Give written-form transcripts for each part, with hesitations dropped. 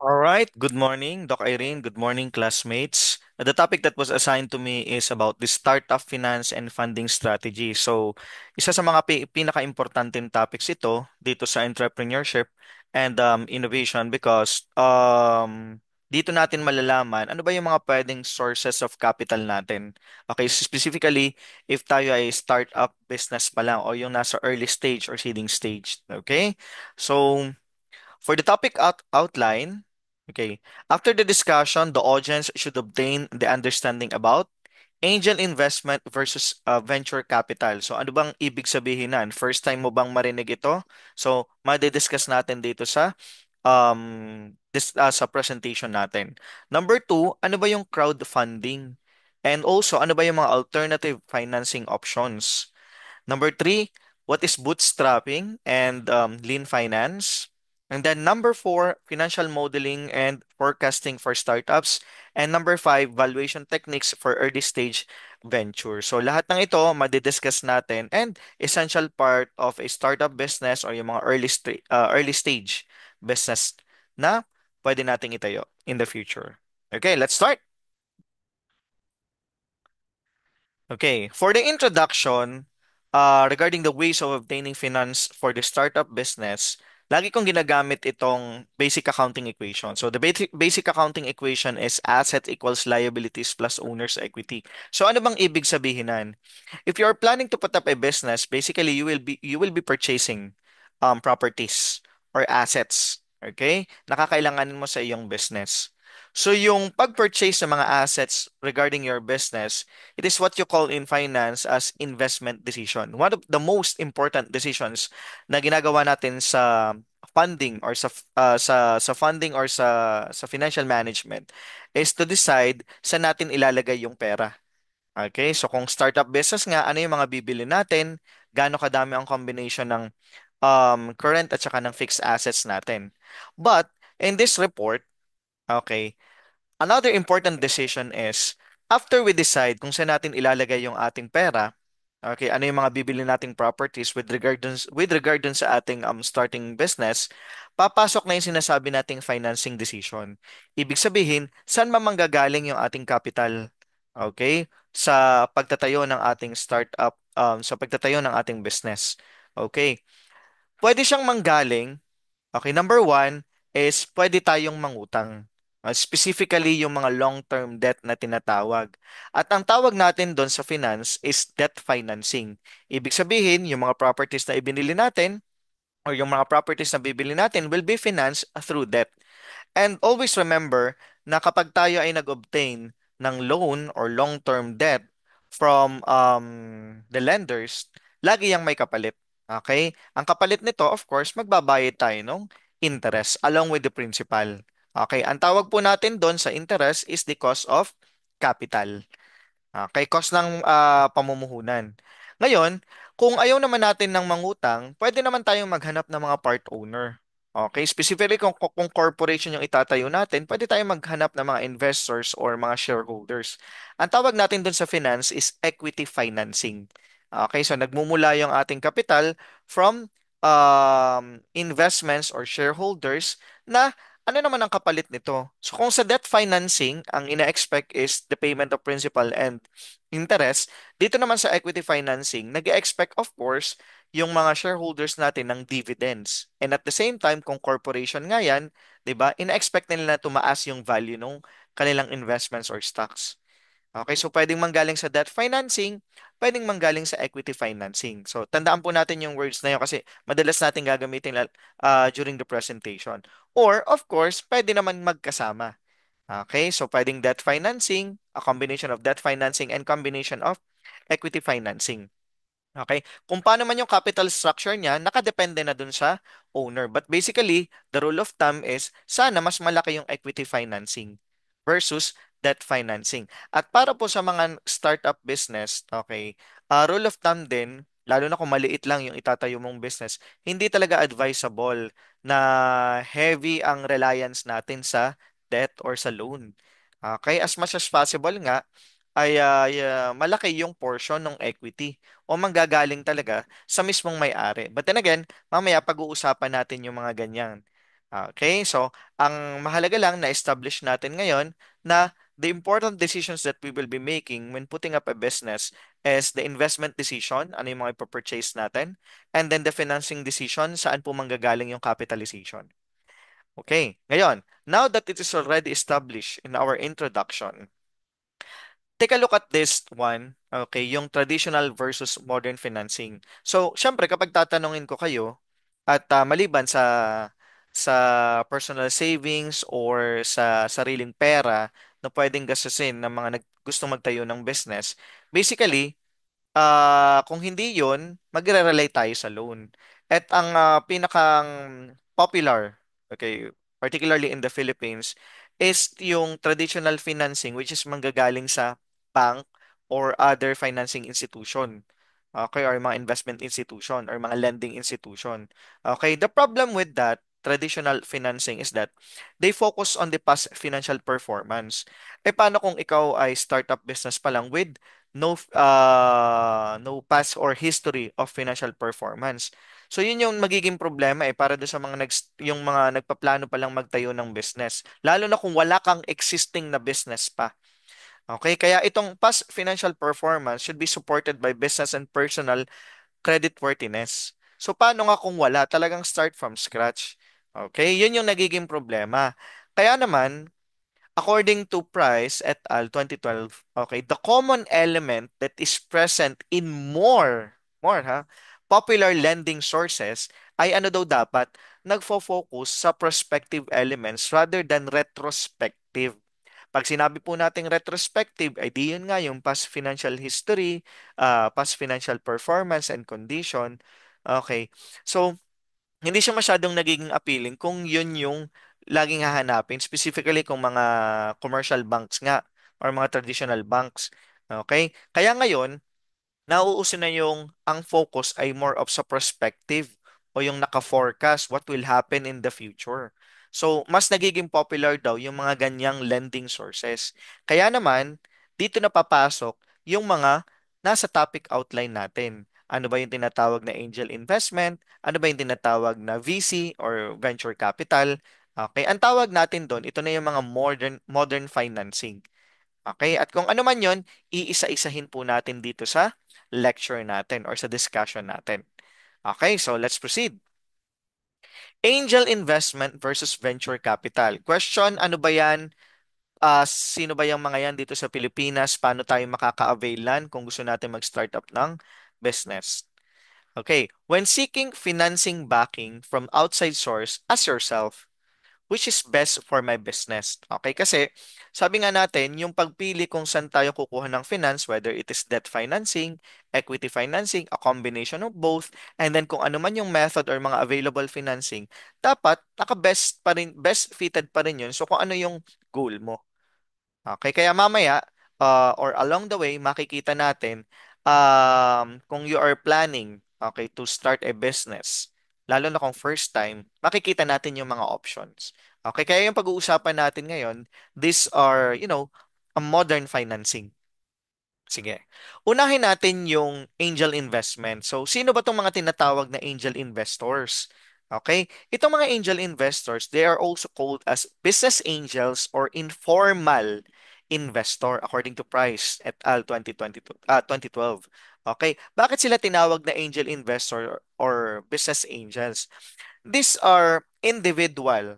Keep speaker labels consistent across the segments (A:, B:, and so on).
A: All right. Good morning, Doc Irene. Good morning, classmates. The topic that was assigned to me is about the startup finance and funding strategy. So, isa sa mga pinaka-importanting topics ito dito sa entrepreneurship and innovation because dito natin malalaman ano ba yung mga pwedeng sources of capital natin. Okay, specifically, if tayo ay startup business pa lang o yung nasa early stage or seeding stage. Okay? So, for the topic outline, okay, after the discussion, the audience should obtain the understanding about angel investment versus venture capital. So ano bang ibig sabihin nan? First time mo bang marinig ito? So madidiscuss natin dito sa sa presentation natin. Number two, ano ba yung crowdfunding? And also, ano ba yung mga alternative financing options? Number three, what is bootstrapping and lean finance? And then number four, financial modeling and forecasting for startups. And number five, valuation techniques for early stage venture. So lahat ng ito, madidiscuss natin and essential part of a startup business or yung mga early stage business na pwede nating itayo in the future. Okay, let's start. Okay, for the introduction, regarding the ways of obtaining finance for the startup business, lagi kong ginagamit itong basic accounting equation. So the basic accounting equation is asset equals liabilities plus owner's equity. So ano bang ibig sabihin nan? If you are planning to put up a business, basically you will be purchasing properties or assets. Okay? Nakakailanganin mo sa iyong business. So yung pag-purchase ng mga assets regarding your business, it is what you call in finance as investment decision. One of the most important decisions na ginagawa natin sa funding or sa funding or sa financial management is to decide saan natin ilalagay yung pera. Okay? So kung startup business nga, ano yung mga bibili natin? Gaano kadami ang combination ng current at saka ng fixed assets natin. But in this report, okay, another important decision is after we decide kung saan natin ilalagay yung ating pera, okay, ano yung mga bibili nating properties with regard dun sa ating starting business, papasok na yung sinasabi nating financing decision. Ibig sabihin, saan mamanggagaling yung ating capital? Okay? Sa pagtatayo ng ating startup, sa pagtatayo ng ating business. Okay? Pwede siyang manggaling. Okay, number one is pwede tayong mangutang. Specifically, yung mga long-term debt na tinatawag. At ang tawag natin doon sa finance is debt financing. Ibig sabihin, yung mga properties na ibinili natin or yung mga properties na bibili natin will be financed through debt. And always remember na kapag tayo ay nag-obtain ng loan or long-term debt from the lenders, lagi yang may kapalit. Okay? Ang kapalit nito, of course, magbabayad tayo ng interest along with the principal. Okay? Ang tawag po natin doon sa interest is the cost of capital. Kay cost ng pamumuhunan. Ngayon, kung ayaw naman natin ng mangutang, pwede naman tayong maghanap ng mga part owner. Okay, specifically kung corporation yung itatayo natin, pwede tayong maghanap ng mga investors or mga shareholders. Ang tawag natin dun sa finance is equity financing. Okay, so nagmumula yung ating capital from investments or shareholders na ano naman ang kapalit nito? So kung sa debt financing, ang ina-expect is the payment of principal and interest, dito naman sa equity financing, nag-expect of course yung mga shareholders natin ng dividends. And at the same time, kung corporation nga yan, 'di ba? Ina-expect nila na tumaas yung value ng kanilang investments or stocks. Okay, so pwedeng manggaling sa debt financing, pwedeng manggaling sa equity financing. So tandaan po natin yung words na yun kasi madalas natin gagamitin during the presentation. Or of course, pwede naman magkasama. Okay, so pwedeng debt financing, a combination of debt financing and combination of equity financing. Okay? Kung paano man yung capital structure niya, nakadepende na dun sa owner. But basically, the rule of thumb is sana mas malaki yung equity financing versus debt financing. At para po sa mga startup business, okay, rule of thumb din, lalo na kung maliit lang yung itatayo mong business, hindi talaga advisable na heavy ang reliance natin sa debt or sa loan. Okay, as much as possible nga, ay malaki yung portion ng equity o manggagaling talaga sa mismong may-ari. But then again, mamaya pag-uusapan natin yung mga ganyan. Okay, so ang mahalaga lang na establish natin ngayon na the important decisions that we will be making when putting up a business is the investment decision, ano yung mga ipapurchase natin, and then the financing decision, saan po manggagaling yung capitalization. Okay, ngayon, now that it is already established in our introduction, take a look at this one, okay, yung traditional versus modern financing. So, syempre, kapag tatanungin ko kayo, at maliban sa personal savings or sa sariling pera na pwedeng gastusin ng mga gustong magtayo ng business, basically, kung hindi yun, magre-rely tayo sa loan. At ang pinakang popular, okay, particularly in the Philippines, is yung traditional financing which is manggagaling sa bank or other financing institution. Okay, or mga investment institution or mga lending institution. Okay, the problem with that traditional financing is that they focus on the past financial performance. Eh paano kung ikaw ay startup business pa lang with no past or history of financial performance. So yun yung magiging problema para do sa yung mga nagpaplano pa lang magtayo ng business. Lalo na kung wala kang existing na business pa. Okay? Kaya itong past financial performance should be supported by business and personal creditworthiness. So paano nga kung wala? Talagang start from scratch. Okay? Yun yung nagiging problema. Kaya naman, according to Price et al. 2012, okay, the common element that is present in popular lending sources ay ano daw dapat? Nagfo-focus sa prospective elements rather than retrospective. Pag sinabi po nating retrospective, ay di yun nga yung past financial history, past financial performance and condition. Okay. So, hindi siya masyadong nagiging appealing kung yun yung laging hahanapin, specifically kung mga commercial banks nga or mga traditional banks. Okay? Kaya ngayon, nauuso na yung ang focus ay more of sa perspective o yung naka-forecast what will happen in the future. So, mas nagiging popular daw yung mga ganyang lending sources. Kaya naman, dito na papasok yung mga nasa topic outline natin. Ano ba yung tinatawag na angel investment? Ano ba yung tinatawag na VC or venture capital? Okay, ang tawag natin doon, ito na yung mga modern financing. Okay? At kung ano man yon, iisa-isahin po natin dito sa lecture natin or sa discussion natin. Okay, so let's proceed. Angel investment versus venture capital. Question, ano ba yan? Sino ba yung mga yan dito sa Pilipinas? Paano tayo makaka-availan kung gusto natin mag-startup ng business? Okay, when seeking financing backing from outside source, ask yourself, which is best for my business. Okay, kasi sabi nga natin, yung pagpili kung saan tayo kukuha ng finance, whether it is debt financing, equity financing, a combination of both, and then kung ano man yung method or mga available financing, dapat naka-best pa rin, best fitted pa rin yun. So kung ano yung goal mo. Okay, kaya mamaya or along the way, makikita natin kung you are planning, okay, to start a business, lalo na kung first time, makikita natin yung mga options. Okay, kaya yung pag-uusapan natin ngayon, these are, a modern financing. Sige. Unahin natin yung angel investment. So, sino ba itong mga tinatawag na angel investors? Okay? Itong mga angel investors, they are also called as business angels or informal investor according to Price et al. 2012. Okay? Bakit sila tinawag na angel investor or business angels? These are individual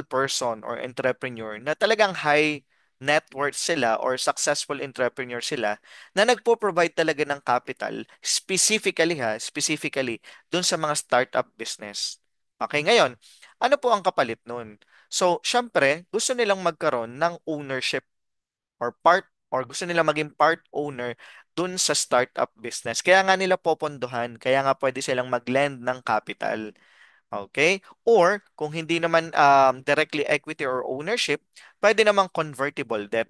A: person or entrepreneur na talagang high net worth sila or successful entrepreneur sila na nagpo-provide talaga ng capital specifically dun sa mga startup business. Okay, ngayon, ano po ang kapalit nun? So, syempre, gusto nilang magkaroon ng ownership or gusto nilang maging part owner dun sa startup business. Kaya nga nila popondohan, kaya nga pwede silang mag-lend ng capital. Okay? Or kung hindi naman directly equity or ownership, pwede namang convertible debt.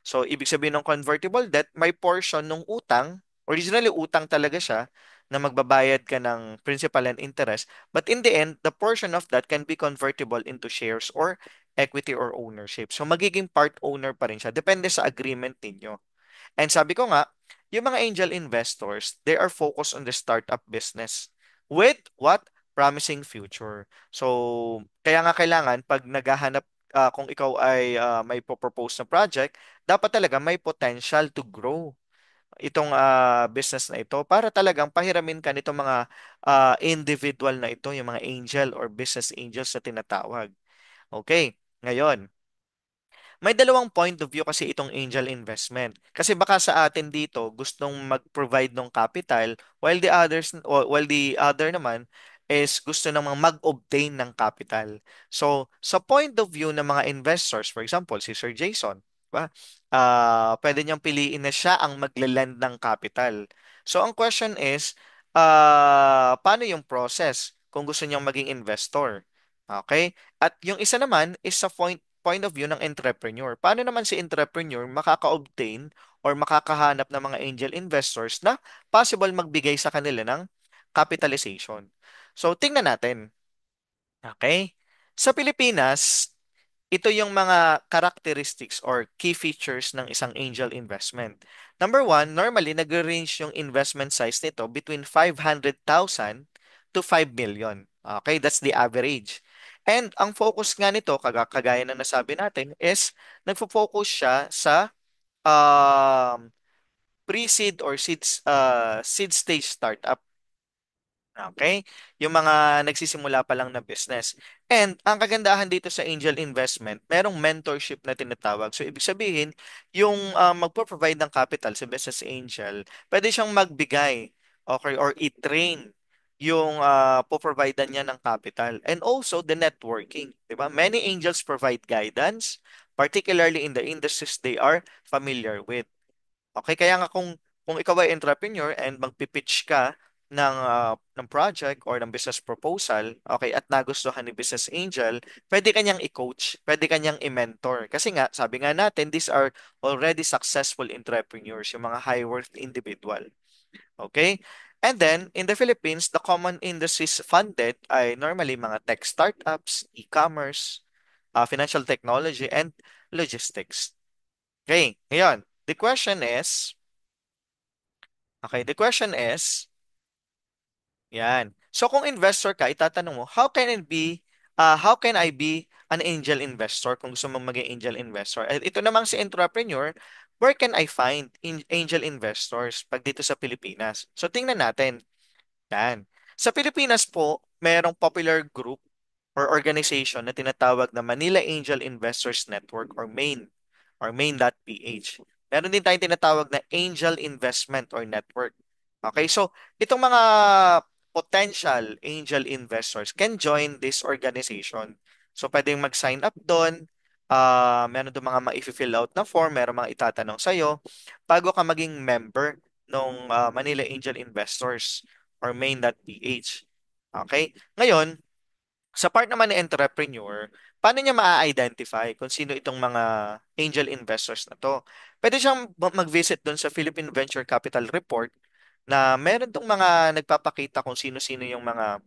A: So, ibig sabihin ng convertible debt, may portion ng utang, originally utang talaga siya, na magbabayad ka ng principal and interest. But in the end, the portion of that can be convertible into shares or equity or ownership. So, magiging part owner pa rin siya. Depende sa agreement ninyo. And sabi ko nga, yung mga angel investors, they are focused on the startup business with what? promising future. So, kaya nga kailangan pag naghahanap kung ikaw ay may propose na project, dapat talaga may potential to grow itong business na ito para talagang pahiramin ka nitong mga individual na ito, yung mga angel or business angels na tinatawag. Okay, ngayon, may dalawang point of view kasi itong angel investment. Kasi baka sa atin dito gustong mag-provide ng capital while the other naman is gusto namang mag-obtain ng capital. So, sa point of view ng mga investors, for example, si Sir Jason, ba? Pwede niyang piliin na siya ang magle-lend ng capital. So, ang question is, paano yung process kung gusto niyang maging investor? Okay? At yung isa naman is sa point of view ng entrepreneur. Paano naman si entrepreneur makaka-obtain or makakahanap ng mga angel investors na possible magbigay sa kanila ng capitalization? So, tingnan natin. Okay? Sa Pilipinas, ito yung mga characteristics or key features ng isang angel investment. Number one, normally nag-range yung investment size nito between 500,000 to 5 million. Okay, that's the average. And ang focus nga nito, kagaya ng nasabi natin, is nagfo-focus siya sa um, pre-seed or seed stage startup. Okay? Yung mga nagsisimula pa lang na business. And ang kagandahan dito sa angel investment, merong mentorship na tinatawag. So, ibig sabihin, yung magpo-provide ng capital sa business angel, pwede siyang magbigay okay, or i-train yung po-providean niya ng capital. And also, the networking. Diba? Many angels provide guidance, particularly in the industries they are familiar with. Okay, kaya nga kung ikaw ay entrepreneur and magpipitch ka ng project or ng business proposal, okay, at nagustuhan ni business angel, pwede kanyang i-coach, pwede kanyang i-mentor. Kasi nga, sabi nga natin, these are already successful entrepreneurs, yung mga high-worth individual. Okay? And then, in the Philippines, the common industries funded ay normally mga tech startups, e-commerce, financial technology, and logistics. Okay, ngayon, the question is, yan. So kung investor ka, itatanong mo, how can I be an angel investor kung gusto mong maging angel investor? At ito namang si entrepreneur, where can I find angel investors pag dito sa Pilipinas? So tingnan natin. Yan. Sa Pilipinas po, merong popular group or organization na tinatawag na Manila Angel Investors Network or main.ph. Meron din tayong tinatawag na Angel Investment or Network. Okay, so itong mga potential angel investors can join this organization. So pwedeng mag-sign up doon. Meron doon mga ma-fill out na form, meron mga itatanong sa'yo bago ka maging member ng Manila Angel Investors or main.ph. Okay? Ngayon, sa part naman ni entrepreneur, paano niya ma-identify kung sino itong mga angel investors na to? Pwede siyang mag-visit doon sa Philippine Venture Capital Report na meron tong mga nagpapakita kung sino-sino yung mga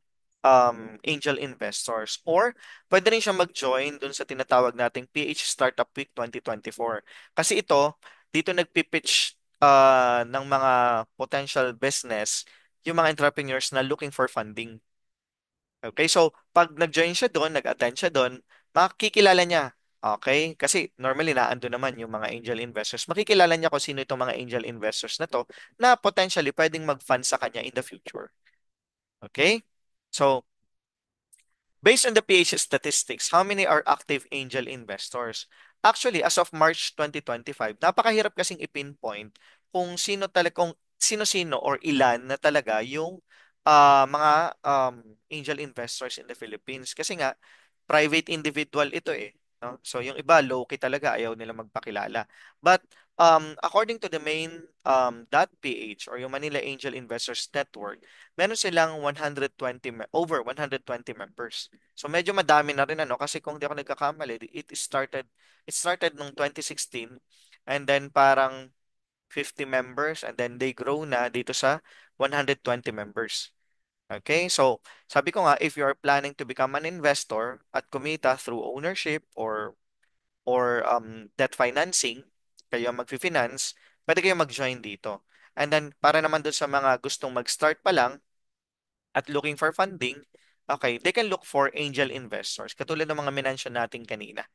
A: angel investors. Or pwede rin siyang mag-join doon sa tinatawag nating PH Startup Week 2024. Kasi dito nagpipitch ng mga potential business yung mga entrepreneurs na looking for funding. Okay, so pag nag-join siya doon, nag-attend siya doon, makikilala niya. Okay? Kasi normally naando naman yung mga angel investors. Makikilala niya kung sino itong mga angel investors na to na potentially pwedeng mag-fund sa kanya in the future. Okay? So, based on the PH statistics, how many are active angel investors? Actually, as of March 2025, napakahirap kasing i-pinpoint kung kung sino-sino or ilan na talaga yung mga angel investors in the Philippines. Kasi nga, private individual ito eh. No? So yung iba, low-key talaga, ayaw nila magpakilala. But according to the main .ph or yung Manila Angel Investors Network, meron silang over 120 members. So medyo madami na rin ano kasi kung di ako nagkakamali, it started nung 2016 and then parang 50 members and then they grow na dito sa 120 members. Okay, so sabi ko nga, if you are planning to become an investor at kumita through ownership or debt financing, kayo ang mag-finance, pwede kayo mag-join dito. And then, para naman dun sa mga gustong mag-start pa lang at looking for funding, okay, they can look for angel investors. Katulad ng mga minention natin kanina.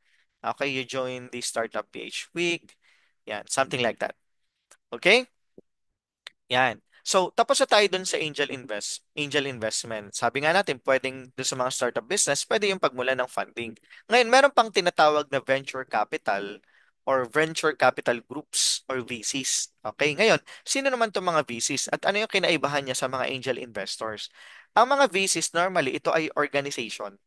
A: Okay, you join the Startup PH Week. Yan, something like that. Okay? Yan. So, tapos na tayo dun sa angel investment. Sabi nga natin, pwedeng dun sa mga startup business, pwede yung pagmula ng funding. Ngayon, meron pang tinatawag na venture capital or venture capital groups or VCs. Okay? Ngayon, sino naman itong mga VCs at ano yung kinaibahan niya sa mga angel investors? Ang mga VCs, normally, ito ay organization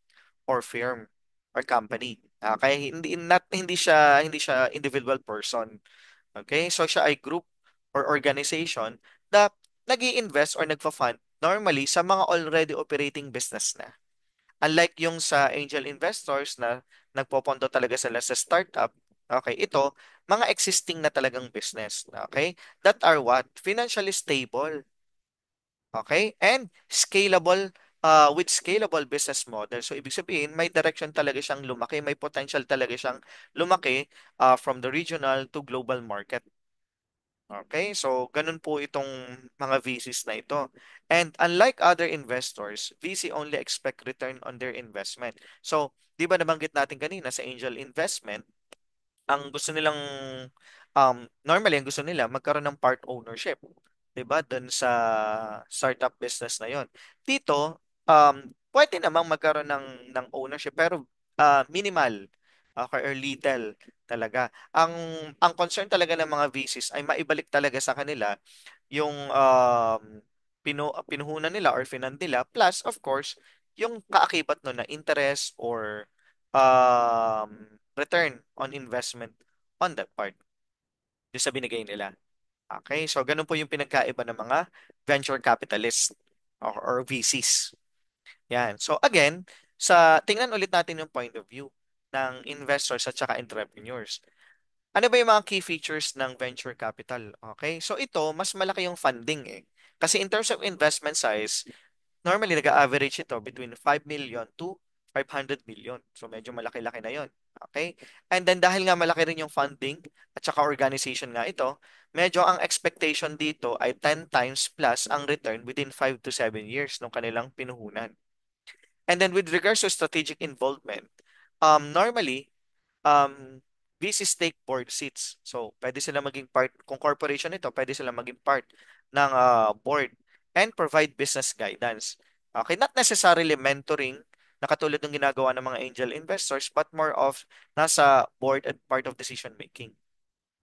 A: or firm or company. Okay? Hindi siya individual person. Okay? So siya ay group or organization na nag invest or nagfa-fund normally sa mga already operating business na. Unlike yung sa angel investors na nagpopondo talaga sila sa startup, okay, ito, mga existing na talagang business, okay, that are what? Financially stable, okay, and scalable, with scalable business model. So, ibig sabihin, may direction talaga siyang lumaki, may potential talaga siyang lumaki from the regional to global market. Okay, so ganun po itong mga VCs na ito. And unlike other investors, VC only expect return on their investment. So, di ba nabanggit natin kanina sa angel investment, ang gusto nilang normally ang gusto nila magkaroon ng part ownership, 'di ba? Doon sa startup business na 'yon. Dito pwede namang magkaroon ng ownership pero minimal, okay, or little talaga. Ang concern talaga ng mga VCs ay maibalik talaga sa kanila yung pinuhunan nila or finan nila plus of course yung kaakibat no na interest or return on investment on that part yung sa binigay nila. Okay, so ganun po yung pinagkaiba ng mga venture capitalists or VCs. Yan. So again, tingnan ulit natin yung point of view ng investors at saka entrepreneurs. Ano ba yung mga key features ng venture capital? Okay, so ito, mas malaki yung funding eh. Kasi in terms of investment size, normally, nag-average ito between 5 million to 500 million. So, medyo malaki-laki na yon. Okay? And then, dahil nga malaki rin yung funding at saka organization nga ito, medyo ang expectation dito ay 10 times plus ang return within 5 to 7 years ng kanilang pinuhunan. And then, with regards to strategic involvement, normally, VCs take board seats. So, pwede sila maging part, kung corporation ito, pwede sila maging part ng board and provide business guidance. Okay, not necessarily mentoring na katulad ng ginagawa ng mga angel investors, but more of nasa board and part of decision making.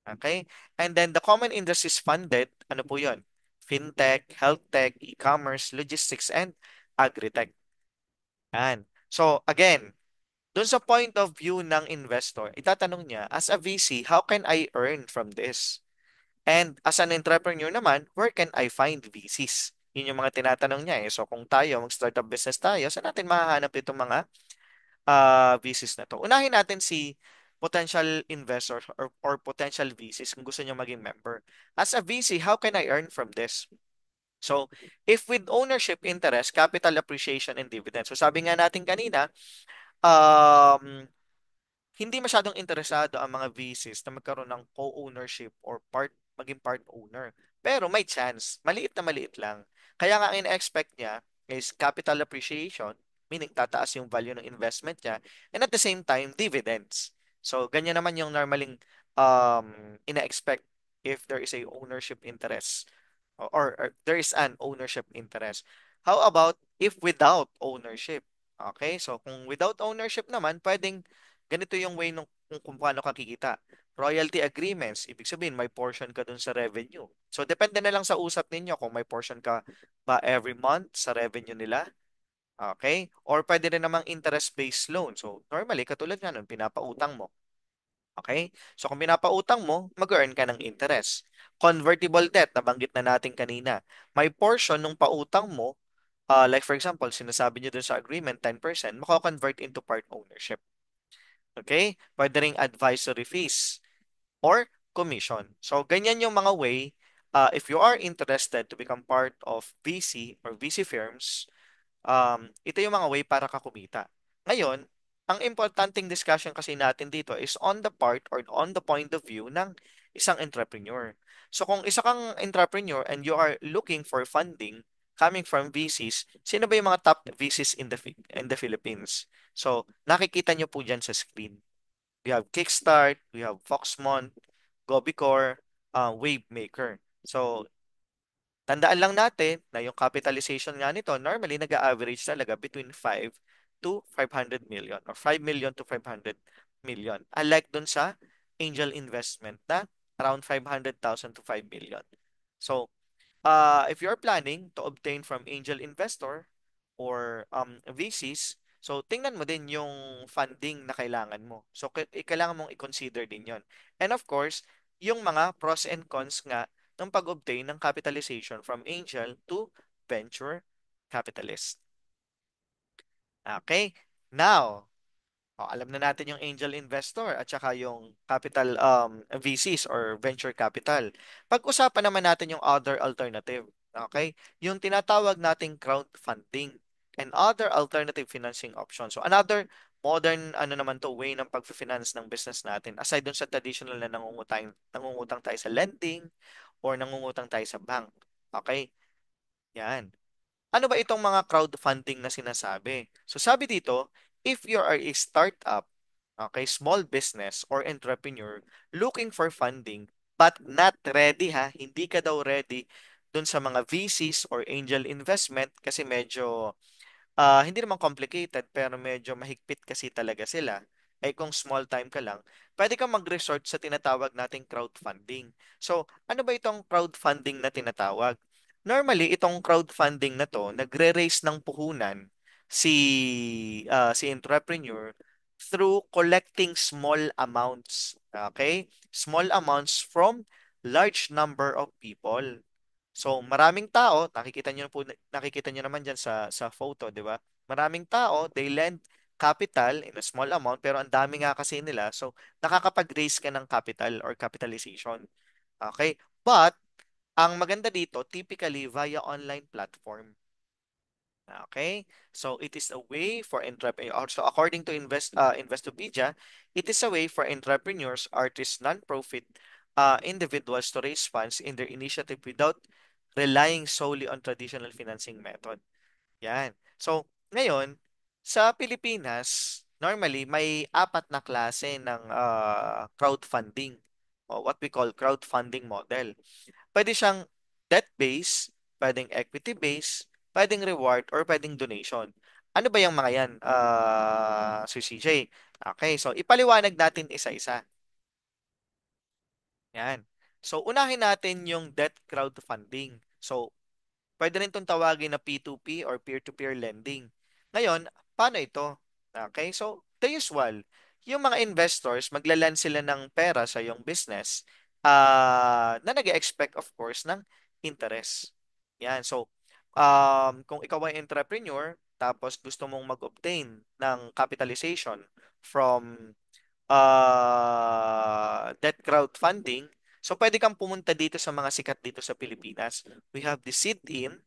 A: Okay? And then the common industries funded, ano po yun? Fintech, health tech, e-commerce, logistics, and agri-tech. Yan. So, again, doon sa point of view ng investor, itatanong niya, as a VC, how can I earn from this? And as an entrepreneur naman, where can I find VCs? Yun yung mga tinatanong niya eh. So kung tayo, mag-startup business tayo, saan natin mahahanap itong mga VCs na to? Unahin natin si potential investors or potential VCs kung gusto niyo maging member. As a VC, how can I earn from this? So, if with ownership interest, capital appreciation, and dividends. So sabi nga natin kanina, um, hindi masyadong interesado ang mga VCs na magkaroon ng co-ownership or maging part owner. Pero may chance, maliit na maliit lang. Kaya nga ang in-expect niya is capital appreciation, meaning tataas yung value ng investment niya, and at the same time, dividends. So, ganyan naman yung normaling ina-expect if there is a ownership interest or there is an ownership interest. How about if without ownership? Okay, so kung without ownership naman, pwedeng ganito yung way nung kung paano ka kikita. Royalty agreements, ibig sabihin may portion ka dun sa revenue. So depende na lang sa usap ninyo kung may portion ka ba every month sa revenue nila. Okay? Or pwede rin namang interest-based loan. So normally, katulad nga nun, pinapautang mo. Okay? So kung pinapautang mo, mag-earn ka ng interest. Convertible debt, nabanggit na natin kanina. May portion ng pautang mo, like for example, sinasabi nyo dun sa agreement, 10%, mako-convert into part ownership. Okay? Pwede ring advisory fees or commission. So, ganyan yung mga way if you are interested to become part of VC or VC firms, ito yung mga way para ka kumita. Ngayon, ang importanteng discussion kasi natin dito is on the part or on the point of view ng isang entrepreneur. So kung isa kang entrepreneur and you are looking for funding, coming from VCs, sino ba yung mga top VCs in the Philippines? So, nakikita nyo po dyan sa screen. We have Kickstart, we have Foxmont, Gobicor, Wavemaker. So, tandaan lang natin na yung capitalization nga nito, normally nag-average talaga between 5 to 500 million or 5 million to 500 million. Unlike dun sa angel investment na around 500,000 to 5 million. So, if you're planning to obtain from angel investor or VCs, so tingnan mo din yung funding na kailangan mo. So, kailangan mong i-consider din yon. And of course, yung mga pros and cons nga ng pag-obtain ng capitalization from angel to venture capitalist. Okay? Now, alam na natin yung angel investor at saka yung capital VCs or venture capital. Pag-usapan naman natin yung other alternative. Okay? Yung tinatawag nating crowdfunding and other alternative financing options. So another modern ano naman to way ng pag-finance ng business natin aside dun sa traditional na nangungutang tayo sa lending or nangungutang tayo sa bank. Okay? Yan. Ano ba itong mga crowdfunding na sinasabi? So sabi dito, if you are a startup, okay, small business or entrepreneur looking for funding but not ready ha, hindi ka daw ready dun sa mga VCs or angel investment kasi medyo hindi naman complicated pero medyo mahigpit kasi talaga sila. Eh kung small time ka lang, pwede kang mag-resort sa tinatawag nating crowdfunding. So, ano ba itong crowdfunding na tinatawag? Normally, itong crowdfunding na to, nagre-raise ng puhunan si entrepreneur through collecting small amounts. Okay? Small amounts from large number of people. So, maraming tao, nakikita niyo naman diyan sa photo, 'di ba? Maraming tao, they lend capital in a small amount pero ang dami nga kasi nila. So, nakakapag-raise ka ng capital or capitalization. Okay? But ang maganda dito, typically via online platform. Okay? So it is a way for entrepreneurs. So according to Investopedia, it is a way for entrepreneurs, artists, non-profit individuals to raise funds in their initiative without relying solely on traditional financing method. Yan. So ngayon, sa Pilipinas, normally may apat na klase ng crowdfunding o what we call crowdfunding model. Pwede siyang debt-based, pwedeng equity-based, pwedeng reward, or pwedeng donation. Ano ba yung mga yan, si CJ? Okay, so ipaliwanag natin isa-isa. Yan. So, unahin natin yung debt crowdfunding. So, pwede rin itong tawagin na P2P or peer-to-peer lending. Ngayon, paano ito? Okay, so the usual. Yung mga investors, maglalan sila ng pera sa iyong business na nag-expect of course ng interest. Yan. So, kung ikaw ay entrepreneur, tapos gusto mong mag-obtain ng capitalization from debt crowdfunding, so pwede kang pumunta dito sa mga sikat dito sa Pilipinas. We have the Seed-in,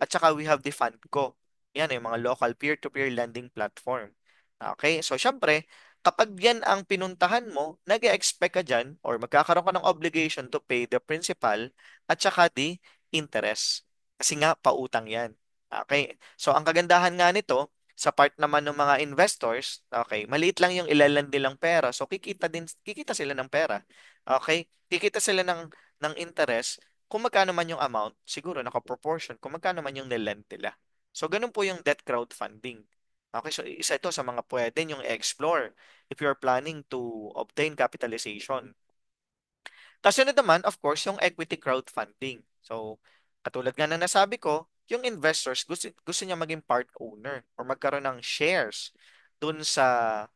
A: at saka we have the Fundco. Yan yung mga local peer-to-peer lending platform. Okay? So, syempre, kapag yan ang pinuntahan mo, nag-expect ka dyan or magkakaroon ka ng obligation to pay the principal at saka the interest. Kasi nga, pautang yan. Okay? So, ang kagandahan nga nito, sa part naman ng mga investors, okay, maliit lang yung ilalan nilang pera. So, kikita sila ng pera. Okay? Kikita sila ng interest kung magkano man yung amount, siguro naka-proportion kung magkano man yung nilend nila. So, ganun po yung debt crowdfunding. Okay, so isa ito sa mga pwede yung explore if you're planning to obtain capitalization. Kasunod naman, of course, yung equity crowdfunding. So, katulad nga na nasabi ko, yung investors gusto niya maging part owner or magkaroon ng shares dun sa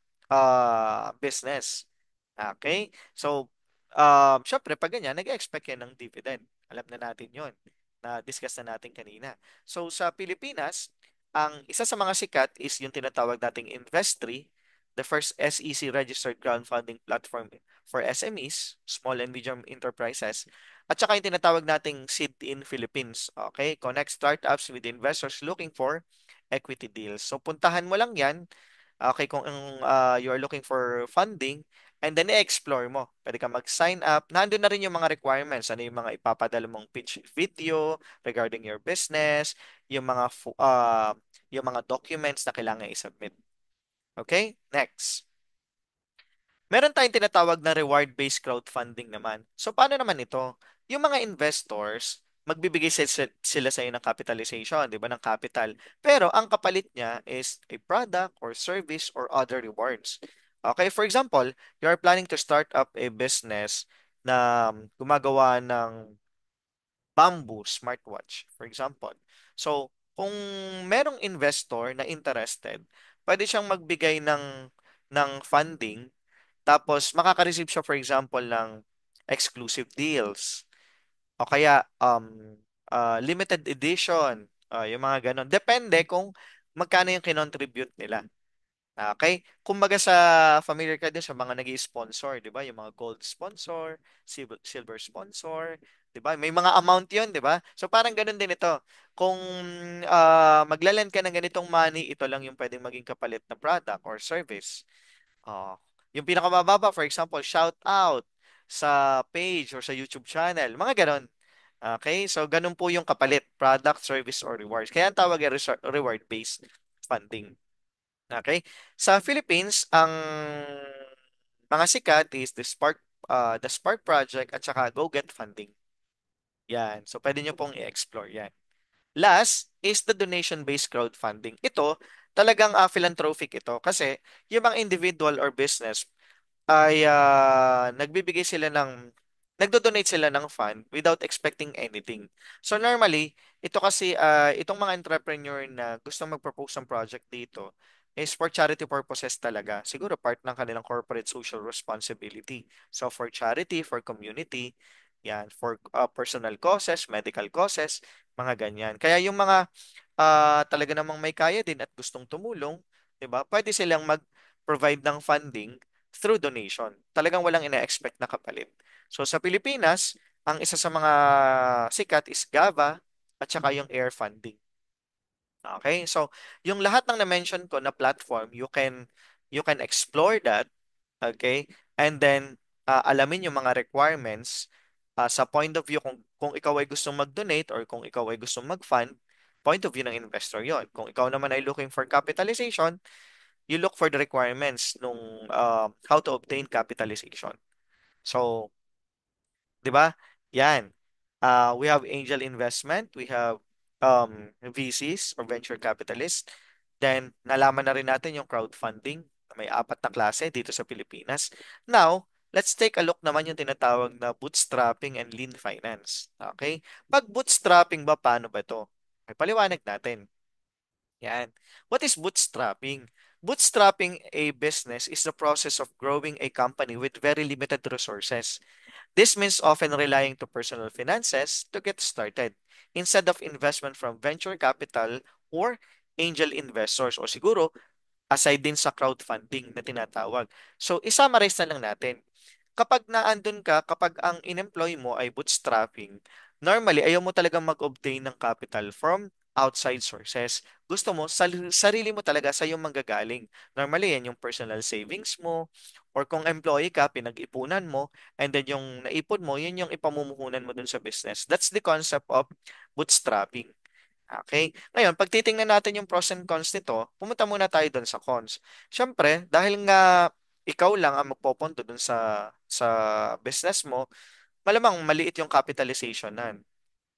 A: business. Okay? So, syempre, pag ganyan, nag-expect yan ng dividend. Alam na natin yon na discuss na natin kanina. So, sa Pilipinas, ang isa sa mga sikat is yung tinatawag nating Investri, the first SEC registered crowdfunding platform for SMEs, small and medium enterprises, at saka yung tinatawag nating Seed in Philippines. Okay? Connect startups with investors looking for equity deals. So, puntahan mo lang yan. Okay, kung you are looking for funding, And then i-explore mo. Pwede ka mag-sign up. Nandun na rin yung mga requirements. Ano yung mga ipapadala mong pitch video regarding your business, yung yung mga documents na kailangan i-submit. Okay? Next. Meron tayong tinatawag na reward-based crowdfunding naman. So, paano naman ito? Yung mga investors, magbibigay sila sa iyo ng capitalization, di ba, ng capital. Pero ang kapalit niya is a product or service or other rewards. Okay, for example, you are planning to start up a business na gumagawa ng bamboo smartwatch, for example. So, kung merong investor na interested, pwede siyang magbigay ng funding tapos makaka-receive siya, for example, ng exclusive deals o kaya limited edition, yung mga ganon. Depende kung magkano yung kinontribute nila. Okay? Kumbaga familiar ka din sa mga nag-sponsor, di ba? Yung mga gold sponsor, silver sponsor, di ba? May mga amount yun, di ba? So parang ganun din ito. Kung maglalend ka ng ganitong money, ito lang yung pwedeng maging kapalit na product or service. Oh. Yung pinakamababa, for example, shout out sa page or sa YouTube channel. Mga ganon. Okay? So, ganun po yung kapalit, product, service, or rewards. Kaya ang tawag ay reward-based funding. Okay? Sa Philippines, ang mga sikat is the Spark Project at saka Go Get Funding. Yan. So, pwede nyo pong i-explore yan. Last is the donation-based crowdfunding. Ito, talagang philanthropic ito kasi yung mga individual or business ay nagdo-donate sila ng fund without expecting anything. So normally, ito kasi, itong mga entrepreneur na gusto mag-propose ng project dito is for charity purposes talaga. Siguro part ng kanilang corporate social responsibility. So for charity, for community, yan, for personal causes, medical causes, mga ganyan. Kaya yung mga talaga namang may kaya din at gustong tumulong, 'di ba? Pwede silang mag-provide ng funding through donation. Talagang walang ina-expect na kapalit. So sa Pilipinas, ang isa sa mga sikat is GAVA at saka yung Air Funding. Okay? So yung lahat ng na-mention ko na platform, you can explore that, okay? And then alamin yung mga requirements sa point of view kung ikaw ay gustong mag-donate or kung ikaw ay gustong mag-fund, point of view ng investor yon. Kung ikaw naman ay looking for capitalization, you look for the requirements nung how to obtain capitalization. So, 'di ba? Yan. We have angel investment, we have VCs or venture capitalists. Then, nalaman na rin natin yung crowdfunding. May apat na klase dito sa Pilipinas. Now, let's take a look naman yung tinatawag na bootstrapping and lean finance. Okay? Pag bootstrapping ba, paano ba ito? May paliwanag natin. Yan. What is bootstrapping? Bootstrapping a business is the process of growing a company with very limited resources. This means often relying to personal finances to get started instead of investment from venture capital or angel investors o siguro aside din sa crowdfunding na tinatawag. So, isummarize na lang natin. Kapag naandun ka, kapag ang in-employ mo ay bootstrapping, normally ayaw mo talagang mag-obtain ng capital from outside sources. Gusto mo, sarili mo talaga sa iyong manggagaling. Normally, yan yung personal savings mo, or kung employee ka, pinag-ipunan mo, and then yung naipon mo, yun yung ipamumuhunan mo dun sa business. That's the concept of bootstrapping. Okay? Ngayon, pag titingnan natin yung pros and cons nito, pumunta muna tayo doon sa cons. Siyempre, dahil nga ikaw lang ang magpopondo doon sa business mo, malamang maliit yung capitalization nan,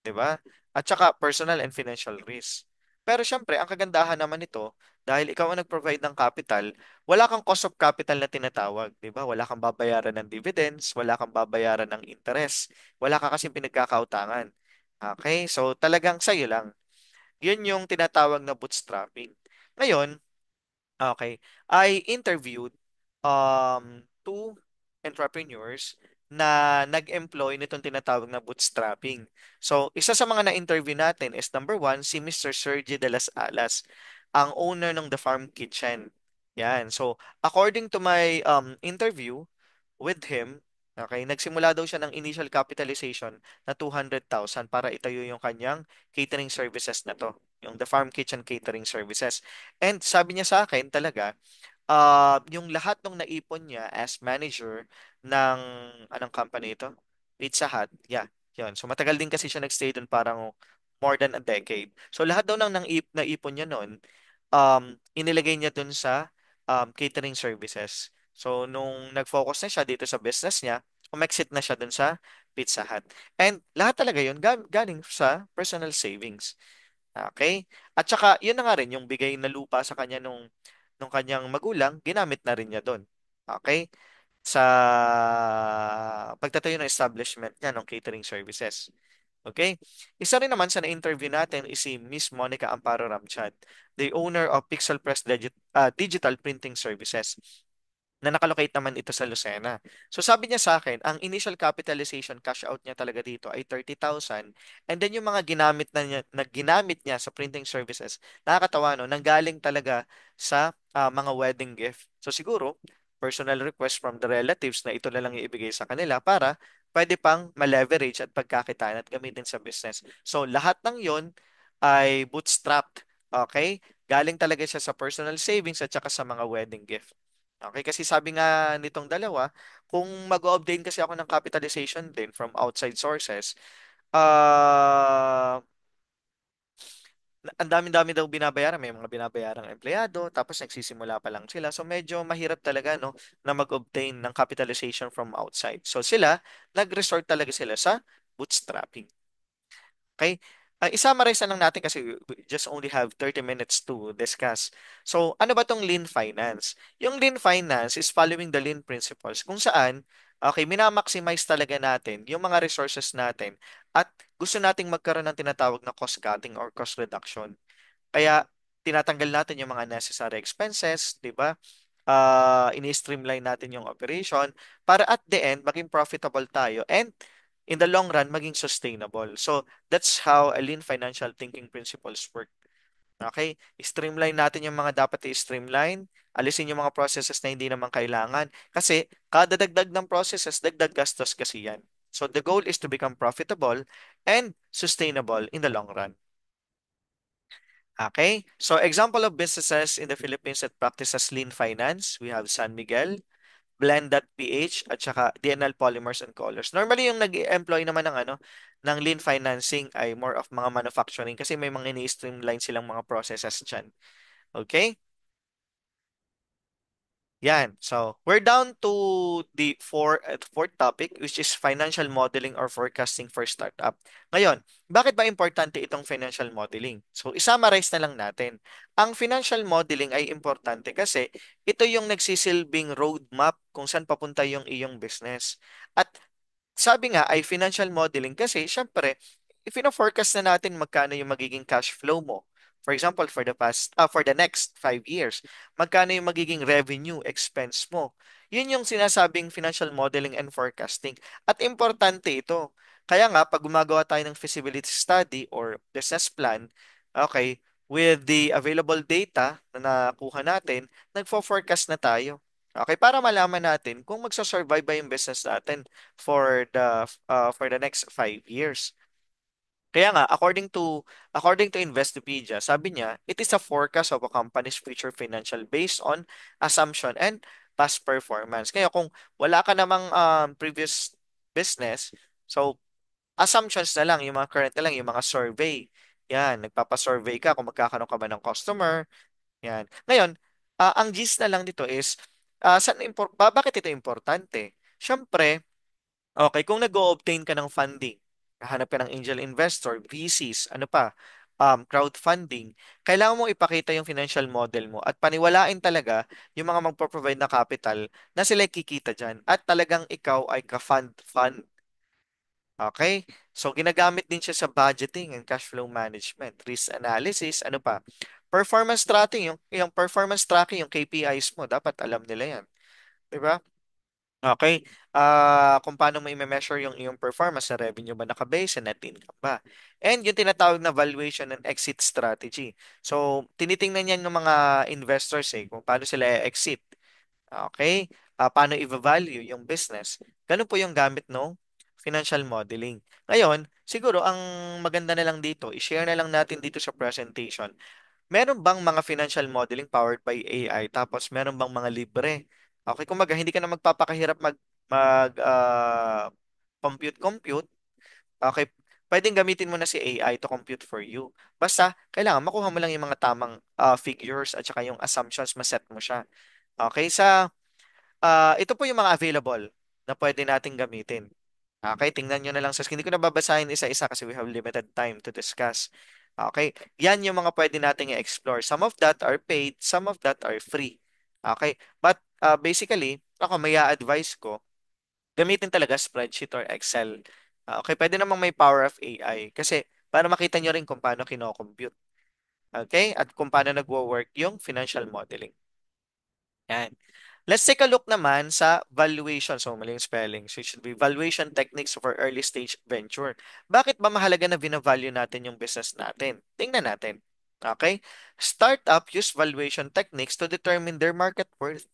A: 'di ba? At saka personal and financial risk. Pero siyempre, ang kagandahan naman nito, dahil ikaw ang nag-provide ng capital, wala kang cost of capital na tinatawag, 'di ba? Wala kang babayaran ng dividends, wala kang babayaran ng interest, wala ka kasing pinagkakautangan. Okay? So, talagang sa'yo lang. Yun yung tinatawag na bootstrapping. Ngayon, okay, I interviewed two entrepreneurs na nag-employ nitong tinatawag na bootstrapping. So, isa sa mga na-interview natin is number one, si Mr. Sergio de las Alas, ang owner ng The Farm Kitchen. Yan. So, according to my interview with him, okay, nagsimula daw siya ng initial capitalization na 200,000 para itayo yung kanyang catering services na to, yung The Farm Kitchen Catering Services. And sabi niya sa akin talaga, yung lahat ng naipon niya as manager ng anong company ito? Pizza Hut. Yeah, yun. So matagal din kasi siya nagstay doon, parang more than a decade. So lahat daw ng naipon niya noon, inilagay niya doon sa catering services. So nung nag-focus na siya dito sa business niya, umexit na siya doon sa Pizza Hut. And lahat talaga yun galing sa personal savings. Okay? At saka, yun na nga rin, yung bigay na lupa sa kanya nung kanyang magulang, ginamit na rin niya doon. Okay? Sa pagtatayo ng establishment niya ng catering services. Okay? Isa rin naman sa na-interview natin is si Miss Monica Amparo Ramchat, the owner of Pixel Press Digital Printing Services, na nakalocate naman ito sa Lucena. So sabi niya sa akin, ang initial capitalization cash out niya talaga dito ay 30,000, and then yung mga ginamit niya sa printing services, nakakatawa no, nanggaling talaga sa mga wedding gift. So siguro personal request from the relatives na ito na lang iibigay sa kanila para pwede pang ma-leverage at pagkakitaan at gamitin sa business. So lahat ng yon ay bootstrapped. Okay? Galing talaga siya sa personal savings at saka sa mga wedding gift. Okay, kasi sabi nga nitong dalawa, kung mag-obtain kasi ako ng capitalization din from outside sources, ah ang dami-dami daw binabayaran. May mga binabayarang empleyado, tapos nagsisimula pa lang sila. So medyo mahirap talaga no, na mag-obtain ng capitalization from outside. So sila, nag-resort talaga sila sa bootstrapping. Okay? I-summarize na lang natin kasi we just only have 30 minutes to discuss. So, ano ba tong lean finance? Yung lean finance is following the lean principles kung saan, okay, minamaximize talaga natin yung mga resources natin at gusto nating magkaroon ng tinatawag na cost cutting or cost reduction. Kaya, tinatanggal natin yung mga necessary expenses, di ba? Ini-streamline natin yung operation para at the end, maging profitable tayo and in the long run, maging sustainable. So, that's how a lean financial thinking principles work. Okay? Streamline natin yung mga dapat i-streamline. Alisin yung mga processes na hindi naman kailangan. Kasi, kada dagdag ng processes, dagdag gastos kasi yan. So, the goal is to become profitable and sustainable in the long run. Okay? So, example of businesses in the Philippines that practices lean finance, we have San Miguel, Blend.ph, at saka DNL Polymers and Colors. Normally, yung nag-employ naman ng ng lean financing ay more of mga manufacturing kasi may mga ini-streamline silang mga processes dyan. Okay? Yan. So, we're down to the fourth topic, which is financial modeling or forecasting for startup. Ngayon, bakit ba importante itong financial modeling? So, isummarize na lang natin. Ang financial modeling ay importante kasi ito yung nagsisilbing roadmap kung saan papunta yung iyong business. At sabi nga ay financial modeling kasi syempre, if na natin magkano yung magiging cash flow mo. For example, for the next 5 years, magkano yung magiging revenue expense mo. Yun yung sinasabing financial modeling and forecasting. At importante ito. Kaya nga, pag gumagawa tayo ng feasibility study or business plan, okay, with the available data na nakuha natin, nagfo-forecast na tayo. Okay, para malaman natin kung magsa-survive ba yung business natin for the next 5 years. Kaya nga, according to Investopedia, sabi niya, it is a forecast of a company's future financial based on assumption and past performance. Kaya kung wala ka namang previous business, so assumptions na lang, yung mga current na lang, yung mga survey. Yan, nagpapa-survey ka kung magkakaroon ka ba ng customer. Yan. Ngayon, ang gist na lang dito is, bakit ito importante? Siyempre, okay, kung nag-o-obtain ka ng funding, hahanap ka ng angel investor, VCs, ano pa, crowdfunding, kailangan mo ipakita yung financial model mo at paniwalain talaga yung mga magpo-provide na capital na sila kikita dyan at talagang ikaw ay ka-fund. Okay? So, ginagamit din siya sa budgeting and cash flow management, risk analysis, ano pa, performance tracking, yung performance tracking, yung KPIs mo, dapat alam nila yan. Di ba? Okay. Kung paano mo i-measure yung iyong performance sa revenue ba nakabase, sa net income ba. And yung tinatawag na valuation and exit strategy. So, tinitingnan yan ng mga investors kung paano sila exit. Okay? Paano i-value yung business. Ganun po yung gamit no financial modeling. Ngayon, siguro ang maganda na lang dito, i-share na lang natin dito sa presentation Meron bang mga financial modeling powered by AI tapos meron bang mga libre? Okay, kumbaga hindi ka na magpapakahirap compute. Okay, pwedeng gamitin mo na si AI to compute for you. Basta kailangan makuha mo lang yung mga tamang figures at saka yung assumptions, maset mo siya. Okay, ito po yung mga available na pwede nating gamitin. Okay, tingnan nyo na lang sa screen. Hindi ko na babasahin isa-isa kasi we have limited time to discuss. Okay, yan yung mga pwede nating i-explore. Some of that are paid, some of that are free. Okay, but basically, ako may advice ko, gamitin talaga spreadsheet or Excel. Okay, pwede namang may power of AI kasi para makita nyo rin kung paano kino-compute. Okay, at kung paano nagwo-work yung financial modeling. Yan. Let's take a look naman sa valuation. So, mali yung spelling. So, it should be valuation techniques for early stage venture. Bakit ba mahalaga na binavalue natin yung business natin? Tingnan natin. Okay? Startup use valuation techniques to determine their market worth.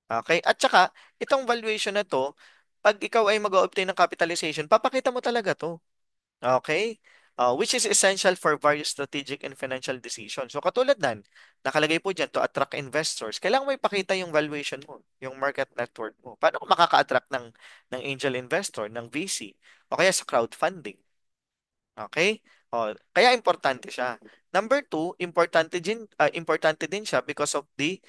A: Okay? At saka, itong valuation na to, pag ikaw ay mag-obtain ng capitalization, papakita mo talaga to. Okay? Which is essential for various strategic and financial decisions. So katulad nan, nakalagay po dyan to attract investors. Kailangan mo ipakita yung valuation mo, yung market net worth mo. Paano ka makaka-attract ng angel investor, ng VC, o kaya sa crowdfunding? Okay? Kaya importante siya. Number two, importante din siya because of the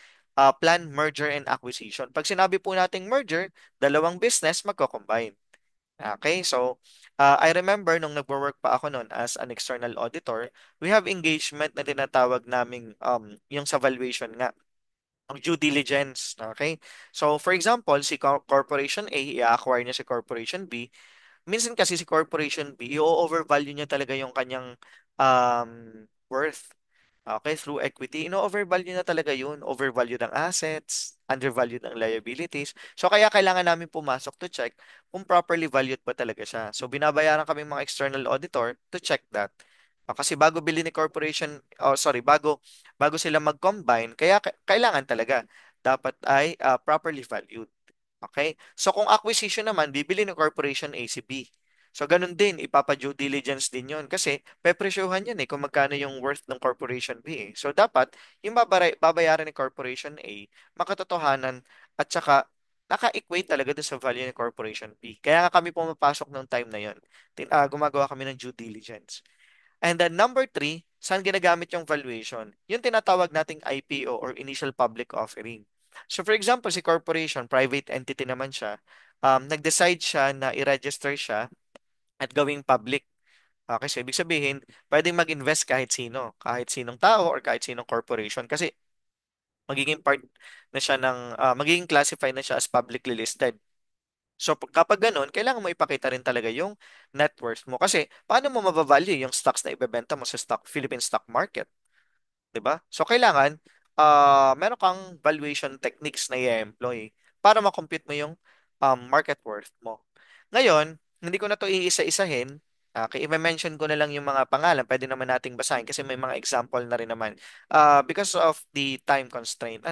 A: planned merger and acquisition. Pag sinabi po nating merger, dalawang business magko-combine. Okay, so I remember nung nagwo-work pa ako noon as an external auditor, we have engagement na tinatawag naming yung sa valuation nga, ang due diligence. Okay, so for example, si Corporation A, i-acquire niya si Corporation B. Minsan kasi si Corporation B, i-overvalue niya talaga yung kanyang worth. Okay, through equity, ino-overvalue na talaga yun. Overvalue ng assets, undervalue ng liabilities. So, kaya kailangan namin pumasok to check kung properly valued ba talaga siya. So, binabayaran kami mga external auditor to check that. Kasi bago bili ni corporation, oh, sorry, bago sila mag-combine, kaya kailangan talaga dapat ay properly valued. Okay? So kung acquisition naman, bibili ng corporation A si B. So ganun din, ipapa-due diligence din yon kasi pepresyohan yun kung magkano yung worth ng corporation B. So dapat yung babayaran ni corporation A, makatotohanan at saka naka-equate talaga dun sa value ni corporation B. Kaya nga kami pumapasok ng time na yon. Gumagawa kami ng due diligence. And then number three, saan ginagamit yung valuation? Yung tinatawag nating IPO or Initial Public Offering. So for example, si corporation, private entity naman siya, nag-decide siya na i-register siya at gawing public. Okay, so ibig sabihin, pwedeng mag-invest kahit sinong tao or kahit sinong corporation kasi magiging part na siya magiging classified na siya as publicly listed. So kapag ganun, kailangan mo ipakita rin talaga yung net worth mo. Kasi paano mo mabavalue yung stocks na ibebenta mo sa Philippine stock market? 'Di ba? So kailangan meron kang valuation techniques na i-employ para ma-compute mo yung market worth mo. Ngayon, hindi ko na to iisa-isahin. I-mention ko na lang yung mga pangalan. Pwede naman nating basahin kasi may mga example na rin naman. Because of the time constraint.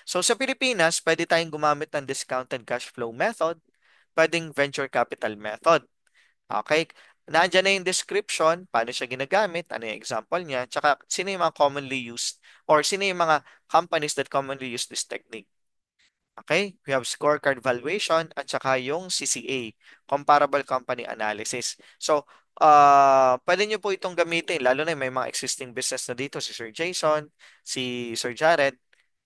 A: So sa Pilipinas, pwede tayong gumamit ng discounted cash flow method, pwedeng venture capital method. Okay? Nandiyan na yung description, paano siya ginagamit, ano yung example niya, tsaka sino yung mga commonly used or sino yung mga companies that commonly use this technique. Okay? We have scorecard valuation at saka yung CCA, Comparable Company Analysis. So, pwede nyo po itong gamitin, lalo na may mga existing business na dito, si Sir Jason, si Sir Jared.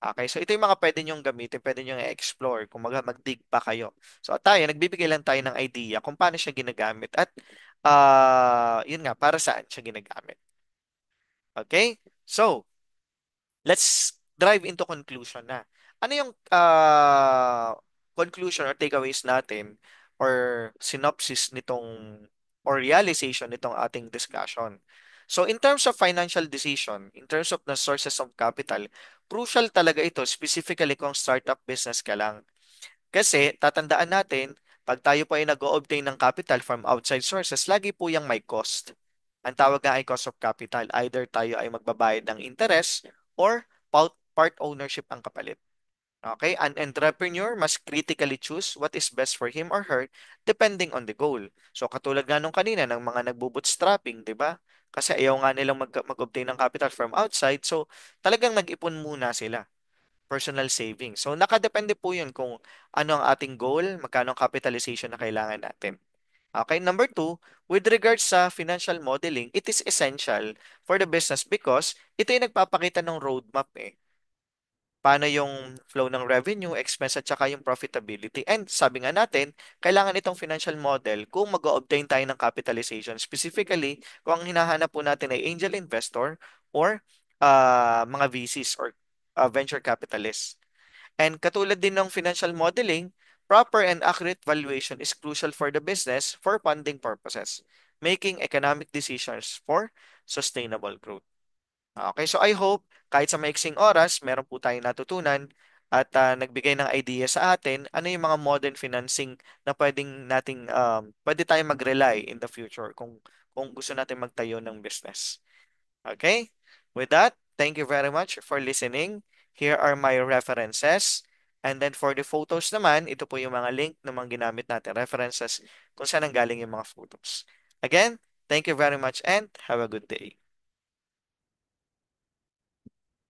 A: Okay, so ito yung mga pwede nyong gamitin, pwede nyong i-explore kung mag-dig pa kayo. So tayo, nagbibigay lang tayo ng idea kung paano siya ginagamit at yun nga, para saan siya ginagamit. Okay? So, let's drive into conclusion na. Ano yung conclusion or takeaways natin or synopsis nitong or realization nitong ating discussion? So in terms of financial decision, in terms of the sources of capital, crucial talaga ito specifically kung startup business ka lang. Kasi tatandaan natin, pag tayo po ay nag-o-obtain ng capital from outside sources, lagi po yung may cost. Ang tawag nga ay cost of capital. Either tayo ay magbabayad ng interest or part ownership ang kapalit. Okay, an entrepreneur must critically choose what is best for him or her depending on the goal. So katulad nga nung kanina ng mga nagbo-bootstrapping, 'di ba? Kasi ayaw nga nilang mag-obtain ng capital from outside. So talagang nag-ipon muna sila, personal savings. So nakadepende po 'yun kung ano ang ating goal, magkano ang capitalization na kailangan natin. Okay, number two, with regards sa financial modeling, it is essential for the business because ito yung nagpapakita ng roadmap eh. Paano yung flow ng revenue, expense at saka yung profitability. And sabi nga natin, kailangan itong financial model kung mag-obtain tayo ng capitalization. Specifically, kung ang hinahanap po natin ay angel investor or mga VCs or venture capitalists. And katulad din ng financial modeling, proper and accurate valuation is crucial for the business for funding purposes, making economic decisions for sustainable growth. Okay, so I hope kahit sa maiksing oras, meron po tayong natutunan at nagbigay ng idea sa atin ano yung mga modern financing na pwede tayong mag-rely in the future kung gusto natin magtayo ng business. Okay? With that, thank you very much for listening. Here are my references. And then for the photos naman, ito po yung mga link na mga ginamit natin, references kung saan ang galing yung mga photos. Again, thank you very much and have a good day.